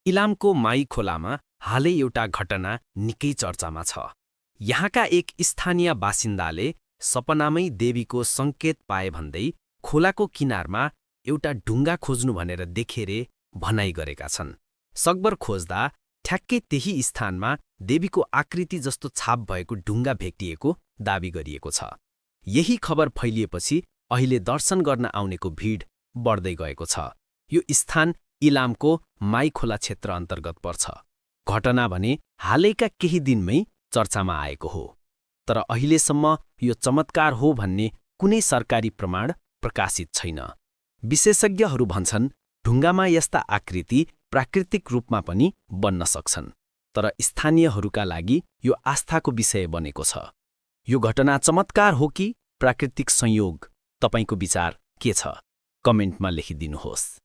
इलामको my खोलामा हालै एउटा घटना निकै चर्चामा छ। यहाँका एक स्थानीय बासिन्दाले सपनामै देवीको सङ्केत पाए भन्दै खोलाको किनारमा एउटा ढुङ्गा खोज्नु भनेर देखे रे भनाइ गरेका छन्। सकभर खोज्दा ठ्याक्कै त्यही स्थानमा देवीको आकृति जस्तो छाप भएको ढुङ्गा भेटिएको दावी गरिएको छ। यही खबर फैलिएपछि अहिले दर्शन गर्न आउनेको भिड बढ्दै गएको छ। यो स्थान इलामको माई खोला क्षेत्र अन्तर्गत पर्छ। घटना भने हालैका केही दिनमै चर्चामा आएको हो, तर अहिलेसम्म यो चमत्कार हो भन्ने कुनै सरकारी प्रमाण प्रकाशित छैन। विशेषज्ञहरू भन्छन् ढुङ्गामा यस्ता आकृति प्राकृतिक रूपमा पनि बन्न सक्छन्, तर स्थानीयहरूका लागि यो आस्थाको विषय बनेको छ। यो घटना चमत्कार हो कि प्राकृतिक संयोग? तपाईको विचार के छ? कमेन्टमा लेखिदिनुहोस्।